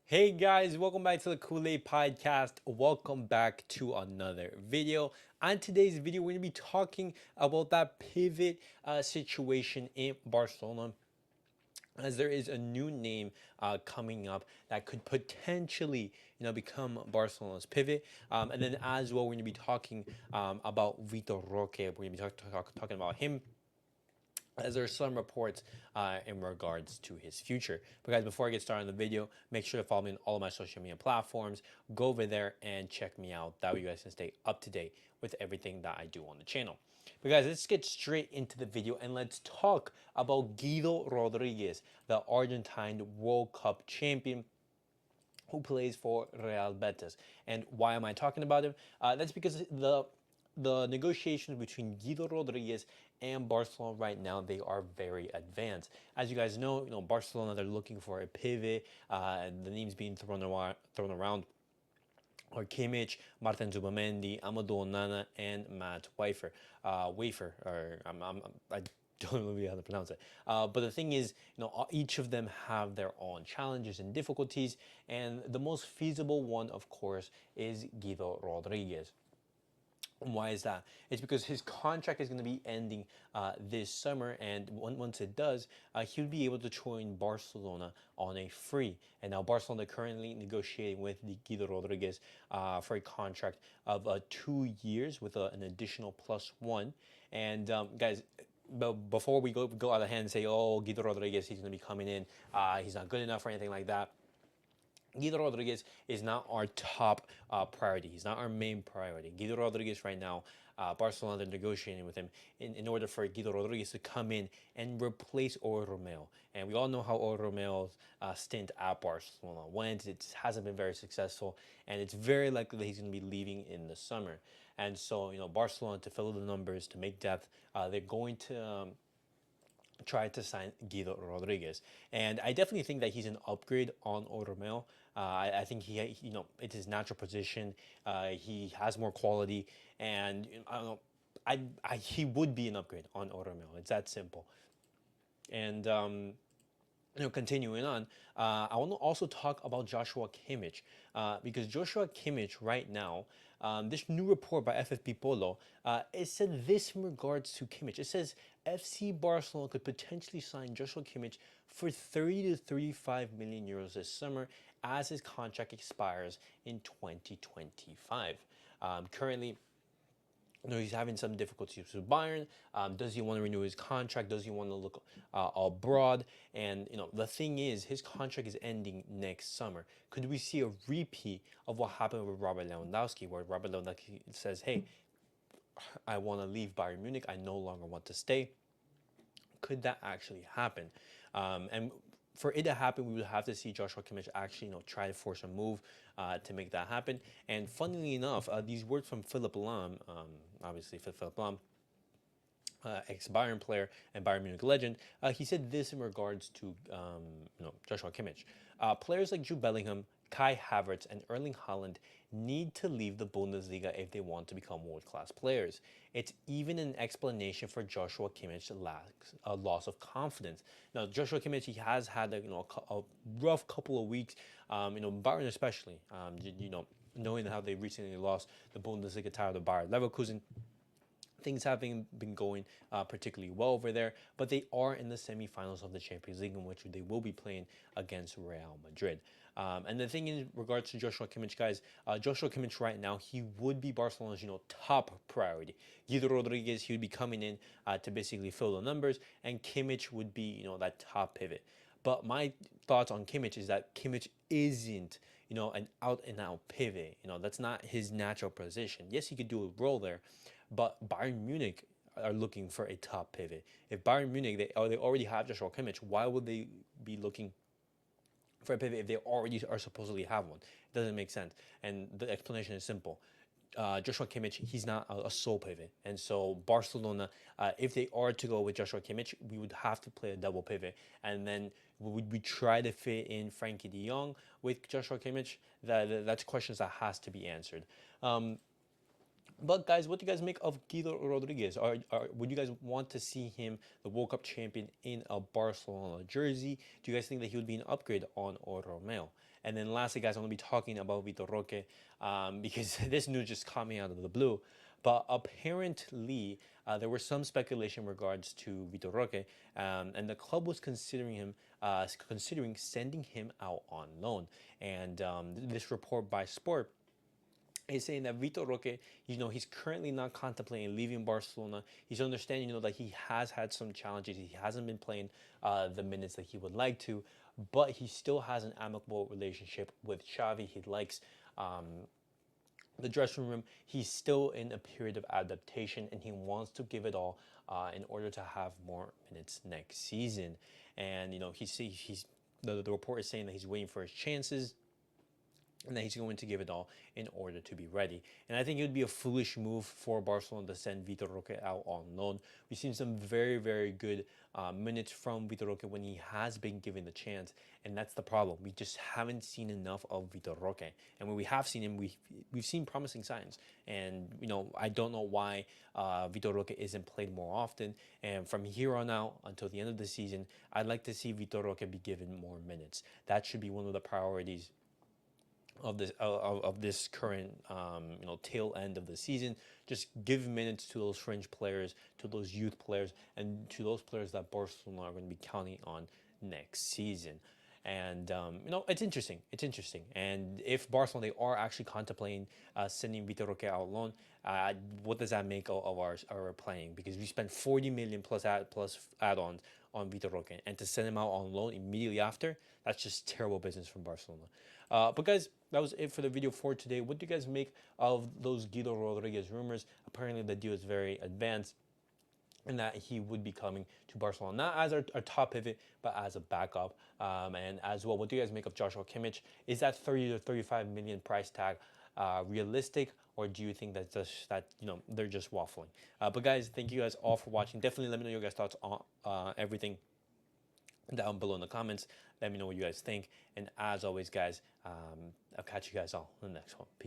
Hey guys, welcome back to the CulePodcast. Welcome back to another video. On today's video, we're going to be talking about that pivot situation in Barcelona, as there is a new name coming up that could potentially, become Barcelona's pivot. And then as well, we're going to be talking about Vitor Roque. We're going to be talking about him, as there are some reports in regards to his future. But guys, before I get started on the video, make sure to follow me on all of my social media platforms. Go over there and check me out. That way you guys can stay up to date with everything that I do on the channel. But guys, let's get straight into the video and let's talk about Guido Rodriguez, the Argentine World Cup champion who plays for Real Betis. And why am I talking about him? That's because the negotiations between Guido Rodriguez and Barcelona right now, they are very advanced. As you guys know, Barcelona, they're looking for a pivot. The names being thrown around are Kimich, Martin Zubamendi, Amadou Onana, and Matt Wafer. I don't know really how to pronounce it. But the thing is, each of them have their own challenges and difficulties, and the most feasible one, of course, is Guido Rodriguez. Why is that? It's because his contract is going to be ending this summer, and once it does, he would be able to join Barcelona on a free. And now Barcelona currently negotiating with the Guido Rodriguez for a contract of 2 years with an additional +1. And guys, but before we go out of hand and say, oh, Guido Rodriguez, he's going to be coming in, he's not good enough or anything like that. Guido Rodriguez is not our top priority. He's not our main priority. Guido Rodriguez right now, Barcelona are negotiating with him in order for Guido Rodriguez to come in and replace Romeo. And we all know how Romeo's stint at Barcelona went. It hasn't been very successful, and it's very likely that he's going to be leaving in the summer. And so, Barcelona, to fill the numbers, to make depth, they're going to tried to sign Guido Rodriguez, and I definitely think that he's an upgrade on Romeo. I think it's his natural position. He has more quality, and I don't know. He would be an upgrade on Romeo. It's that simple. And continuing on, I want to also talk about Joshua Kimich, because Joshua Kimich right now, this new report by FFP Polo, it said this in regards to Kimich. It says FC Barcelona could potentially sign Joshua Kimich for 30 to 35 million euros this summer as his contract expires in 2025. Currently, he's having some difficulties with Bayern. Does he want to renew his contract? Does he want to look abroad? And the thing is, his contract is ending next summer. Could we see a repeat of what happened with Robert Lewandowski, where Robert Lewandowski says, "Hey, I want to leave Bayern Munich. I no longer want to stay." Could that actually happen? And for it to happen, we would have to see Joshua Kimmich actually, try to force a move to make that happen. And funnily enough, these words from Philipp Lahm, obviously Philipp Lahm, ex-Bayern player and Bayern Munich legend, he said this in regards to Joshua Kimmich. Players like Jude Bellingham, Kai Havertz, and Erling Haaland need to leave the Bundesliga if they want to become world-class players. It's even an explanation for Joshua Kimmich's loss of confidence. Now, Joshua Kimmich, he has had a rough couple of weeks, Bayern especially, knowing how they recently lost the Bundesliga title to Bayer Leverkusen. Things haven't been going particularly well over there, but they are in the semifinals of the Champions League, in which they will be playing against Real Madrid. And the thing in regards to Joshua Kimmich, guys, Joshua Kimmich right now, he would be Barcelona's top priority. Guido Rodriguez, he would be coming in to basically fill the numbers, and Kimmich would be that top pivot. But my thoughts on Kimmich is that Kimmich isn't an out and out pivot. That's not his natural position. Yes, he could do a role there, but Bayern Munich are looking for a top pivot. If Bayern Munich, they already have Joshua Kimmich, why would they be looking for a pivot if they already are supposedly have one? It doesn't make sense. And the explanation is simple. Joshua Kimmich, he's not a sole pivot. And so Barcelona, if they are to go with Joshua Kimmich, we would have to play a double pivot. And then would we try to fit in Frankie de Jong with Joshua Kimmich? That's questions that has to be answered. But guys, what do you guys make of Guido Rodriguez? Would you guys want to see him, the World Cup champion, in a Barcelona jersey? Do you guys think that he would be an upgrade on Romeo? And then lastly, guys, I'm going to be talking about Vitor Roque because this news just caught me out of the blue. But apparently, there was some speculation in regards to Vitor Roque, and the club was considering sending him out on loan. And this report by Sport is saying that Vitor Roque, he's currently not contemplating leaving Barcelona. He's understanding, that he has had some challenges. He hasn't been playing the minutes that he would like to, but he still has an amicable relationship with Xavi. He likes the dressing room. He's still in a period of adaptation, and he wants to give it all in order to have more minutes next season. And the report is saying that he's waiting for his chances, and that he's going to give it all in order to be ready. And I think it would be a foolish move for Barcelona to send Vitor Roque out on loan. We've seen some very, very good minutes from Vitor Roque when he has been given the chance, and that's the problem. We just haven't seen enough of Vitor Roque. And when we have seen him, we've seen promising signs. And, I don't know why Vitor Roque isn't played more often. And from here on out until the end of the season, I'd like to see Vitor Roque be given more minutes. That should be one of the priorities of this current tail end of the season. Just give minutes to those fringe players, to those youth players, and to those players that Barcelona are going to be counting on next season. And it's interesting. It's interesting. And if Barcelona, they are actually contemplating sending Vitor Roque out loan, what does that make of our playing? Because we spent 40 million plus add-ons on Vitor Roque, and to send him out on loan immediately after, that's just terrible business from Barcelona. But guys, that was it for the video for today. What do you guys make of those Guido Rodriguez rumors? Apparently the deal is very advanced, and that he would be coming to Barcelona, not as our top pivot, but as a backup. And as well, what do you guys make of Joshua Kimich? Is that 30 to 35 million price tag realistic, or do you think that they're just waffling? But guys, thank you guys all for watching. Definitely let me know your guys' thoughts on everything down below in the comments. Let me know what you guys think. And as always, guys, I'll catch you guys all in the next one. Peace.